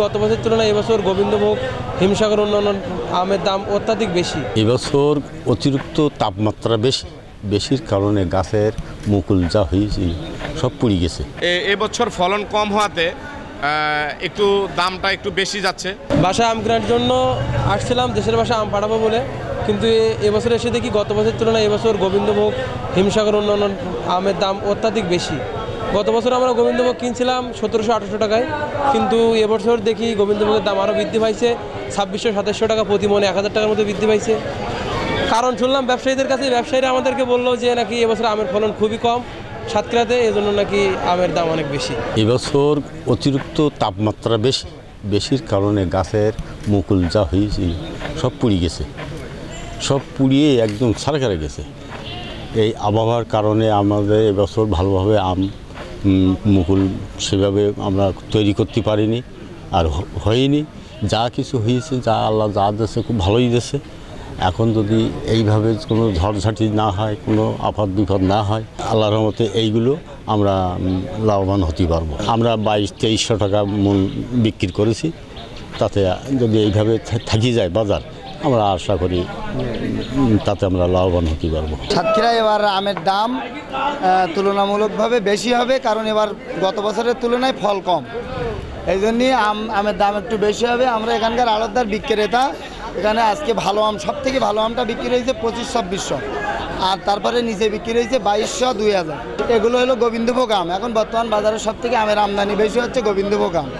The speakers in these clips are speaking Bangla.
গত বছরের তুলনায় এবছর গোবিন্দভোগ হিমসাগর অন্যান্য আমের দাম অত্যাধিক বেশি। এবছর অতিরিক্ত তাপমাত্রা বেশির কারণে গাছের মুকুল যা হয়েছে সব পুড়ে গেছে। এবছর ফলন কম হওয়াতে একটু দামটা একটু বেশি যাচ্ছে। বাসায় আম কেনার জন্য আসছিলাম দেশের বাসায় আম পাঠাবো বলে, কিন্তু এবছর এসে দেখি গত বছরের তুলনায় এবছর গোবিন্দভোগ হিমসাগর অন্যান্য আমের দাম অত্যাধিক বেশি। গত বছর আমরা গোবিন্দভোগ কিনছিলাম 1700-1800 টাকায়, কিন্তু এবছর দেখি গোবিন্দভোগের দাম আরও বৃদ্ধি পাইছে 2600-2700 টাকা প্রতি মনে, 1000 টাকার মতো বৃদ্ধি পাইছে। কারণ শুনলাম ব্যবসায়ীদের কাছে, ব্যবসায়ীরা আমাদেরকে বললো যে নাকি এবছর আমের ফলন খুবই কম সাতক্ষীরাতে, এজন্য নাকি আমের দাম অনেক বেশি। এবছর অতিরিক্ত তাপমাত্রা বেশির কারণে গাছের মুকুল যা হয়েছে সব পুড়ে গেছে, সব পুড়িয়ে একদম ছারখারে গেছে। এই আবহাওয়ার কারণে আমাদের এবছর ভালোভাবে আম মুকুল সেভাবে আমরা তৈরি করতে পারিনি, আর হয়নি। যা কিছু হয়েছে, যা আল্লাহ যা দিয়েছে খুব ভালোই দিয়েছে। এখন যদি এইভাবে কোনো ঝড়ঝাঁটি না হয়, কোনো আপাত বিপদ না হয়, আল্লাহর রহমতে এইগুলো আমরা লাভবান হতে পারবো। আমরা 2200-2300 টাকা মূল বিক্রি করেছি, তাতে যদি এইভাবে থাকি যায় বাজার, আমরা আশা করি তাতে আমরা লাভবান হতে পারবো। সাতক্ষীরায় এবার আমের দাম তুলনামূলকভাবে বেশি হবে, কারণ এবার গত বছরের তুলনায় ফল কম, এই জন্যই আমের দাম একটু বেশি হবে। আমরা এখানকার আড়তদার বিক্রেতা, এখানে আজকে ভালো আম, সব থেকে ভালো আমটা বিক্রি হয়েছে 2500-2600, আর তারপরে নিচে বিক্রি হয়েছে 2200-2000। এগুলো হলো গোবিন্দভোগ আম। এখন বর্তমান বাজারে সব থেকে আমের আমদানি বেশি হচ্ছে গোবিন্দভোগ আম।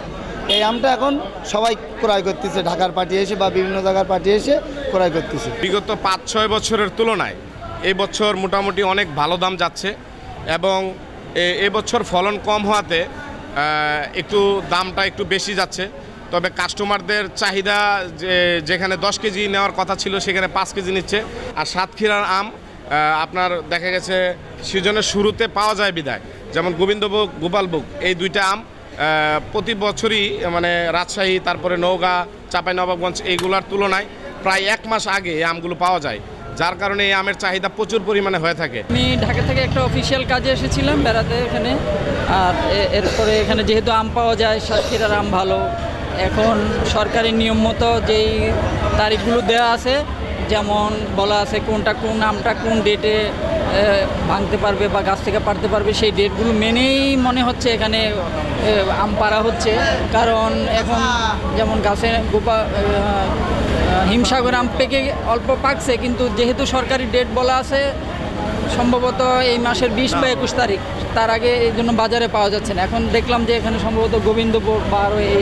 এই আমটা এখন সবাই ক্রয় করতেছে, ঢাকার পাঠিয়ে এসে বা বিভিন্ন জায়গার পাঠিয়ে এসে ক্রয় করতেছে। বিগত 5-6 বছরের তুলনায় এই বছর মোটামুটি অনেক ভালো দাম যাচ্ছে, এবং এবছর ফলন কম হওয়াতে একটু দামটা একটু বেশি যাচ্ছে। তবে কাস্টমারদের চাহিদা যেখানে 10 কেজি নেওয়ার কথা ছিল সেখানে 5 কেজি নিচ্ছে। আর সাতক্ষীরার আম আপনার দেখা গেছে সিজনের শুরুতে পাওয়া যায় বিদায়, যেমন গোবিন্দভোগ, গোপালভোগ, এই দুইটা আম প্রতি বছরই মানে রাজশাহী, তারপরে নওগাঁ, চাঁপাইনবাবগঞ্জ এইগুলোর তুলনায় প্রায় 1 মাস আগে এই আমগুলো পাওয়া যায়, যার কারণে এই আমের চাহিদা প্রচুর পরিমাণে হয়ে থাকে। আমি ঢাকা থেকে একটা অফিসিয়াল কাজে এসেছিলাম বেড়াতে এখানে, আর এরপরে এখানে যেহেতু আম পাওয়া যায়, সাতক্ষীরার আম ভালো। এখন সরকারি নিয়ম মতো যেই তারিখগুলো দেওয়া আছে, যেমন বলা আছে কোনটা কোন আমটা কোন ডেটে ভাঙতে পারবে বা গাছ থেকে পারতে পারবে, সেই ডেটগুলো মেনেই মনে হচ্ছে এখানে আম পাড়া হচ্ছে। কারণ এখন যেমন গাছে হিমসাগর আম পেকে অল্প পাকছে, কিন্তু যেহেতু সরকারি ডেট বলা আছে সম্ভবত এই মাসের 20 বা 21 তারিখ, তার আগে এই জন্য বাজারে পাওয়া যাচ্ছে না। এখন দেখলাম যে এখানে সম্ভবত গোবিন্দভোগ বা আরও এই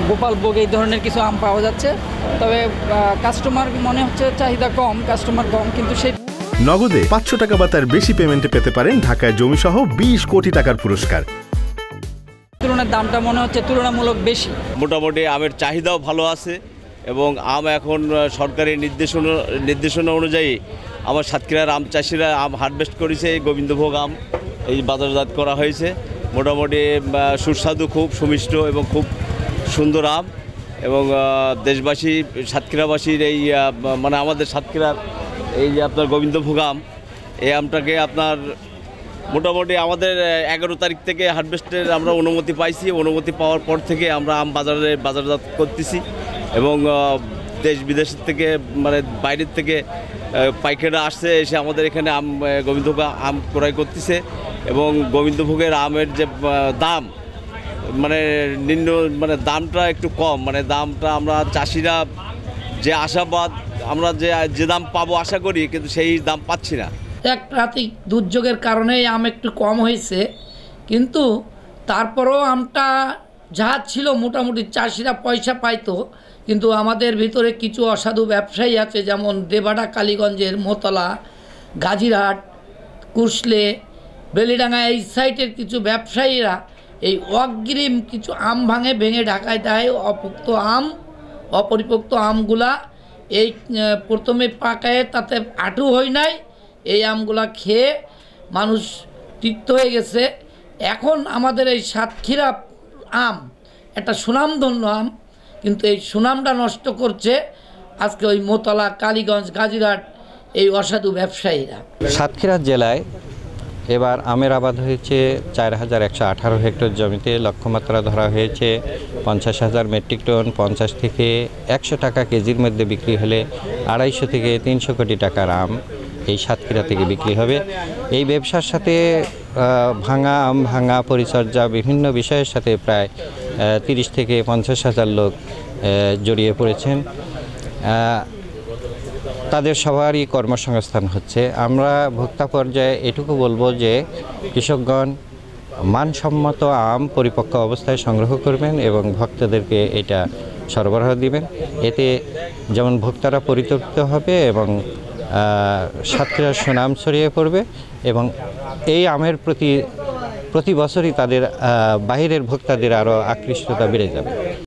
গোপালভোগ এই ধরনের কিছু আম পাওয়া যাচ্ছে। তবে কাস্টমার মনে হচ্ছে চাহিদা কম, কাস্টমার কম, কিন্তু সেই নগদে 500 টাকা বা তার বেশি পেমেন্টে পেতে পারেন ঢাকায় জমিসহ 20 কোটি টাকার পুরস্কার। তুলনার দামটা মনে হচ্ছে তুলনামূলক বেশি। মোটামুটি আমের চাহিদাও ভালো আছে, এবং আম এখন সরকারি নির্দেশনা অনুযায়ী আমার সাতক্ষীরার আম চাষিরা আম হারভেস্ট করেছে। এই গোবিন্দভোগ আম এই বাজারজাত করা হয়েছে। মোটামুটি সুস্বাদু, খুব সুমিষ্ট এবং খুব সুন্দর আম, এবং দেশবাসী, সাতক্ষীরাবাসীর এই মানে আমাদের সাতক্ষীরার এই যে আপনার গোবিন্দভোগ আম, এই আমটাকে আপনার মোটামুটি আমাদের 11 তারিখ থেকে হারভেস্টের আমরা অনুমতি পাইছি। অনুমতি পাওয়ার পর থেকে আমরা আম বাজারজাত করতেছি, এবং দেশ বিদেশের থেকে মানে বাইরের থেকে পাইকাররা আসছে, এসে আমাদের এখানে গোবিন্দভোগ আম ক্রয় করতেছে। এবং গোবিন্দভোগের আমের যে দাম মানে দামটা একটু কম, মানে দামটা আমরা চাষিরা যে আশাবাদ, আমরা যে দাম পাবো আশা করি, কিন্তু সেই দাম পাচ্ছি না। এক প্রাকৃতিক দুর্যোগের কারণে আম একটু কম হয়েছে, কিন্তু তারপরেও আমটা যা ছিল মোটামুটি চাষিরা পয়সা পাইতো। কিন্তু আমাদের ভিতরে কিছু অসাধু ব্যবসায়ী আছে, যেমন দেবাডা, কালীগঞ্জের মোতলা, গাজীরহাট, কুশলে, বেলিডাঙ্গা এই সাইটের কিছু ব্যবসায়ীরা এই অগ্রিম কিছু আম ভেঙে ঢাকায় দেয়। অপরিপক্ত আমগুলা এই প্রথমে পাকায়, তাতে আটু হয় নাই, এই আমগুলা খেয়ে মানুষ তৃপ্ত হয়ে গেছে। এখন আমাদের এই সাতক্ষীরা আম একটা সুনামধন্য আম, কিন্তু এই সুনামটা নষ্ট করছে আজকে ওই মোতলা, কালীগঞ্জ, গাজীরহাট এই অসাধু ব্যবসায়ীরা। সাতক্ষীরা জেলায় এবার আমের আবাদ হয়েছে 4118 হেক্টর জমিতে, লক্ষ্যমাত্রা ধরা হয়েছে 50,000 মেট্রিক টন। 50 থেকে 100 টাকা কেজির মধ্যে বিক্রি হলে 250 থেকে 300 কোটি টাকার আম এই সাতক্ষীরা থেকে বিক্রি হবে। এই ব্যবসার সাথে আম ভাঙা পরিচর্যা বিভিন্ন বিষয়ের সাথে প্রায় 30 থেকে 50,000 লোক জড়িয়ে পড়েছেন। তাদের সবারই কর্মসংস্থান হচ্ছে। আমরা ভোক্তা পর্যায়ে এটুকু বলবো যে কৃষকগণ মানসম্মত আম পরিপক্ক অবস্থায় সংগ্রহ করবেন এবং ভক্তদেরকে এটা সরবরাহ দিবেন। এতে যেমন ভোক্তারা পরিতৃপ্ত হবে এবং সাতক্ষীরার সুনাম ছড়িয়ে পড়বে এবং এই আমের প্রতি বছরই তাদের বাইরের ভোক্তাদের আরও আকৃষ্টতা বেড়ে যাবে।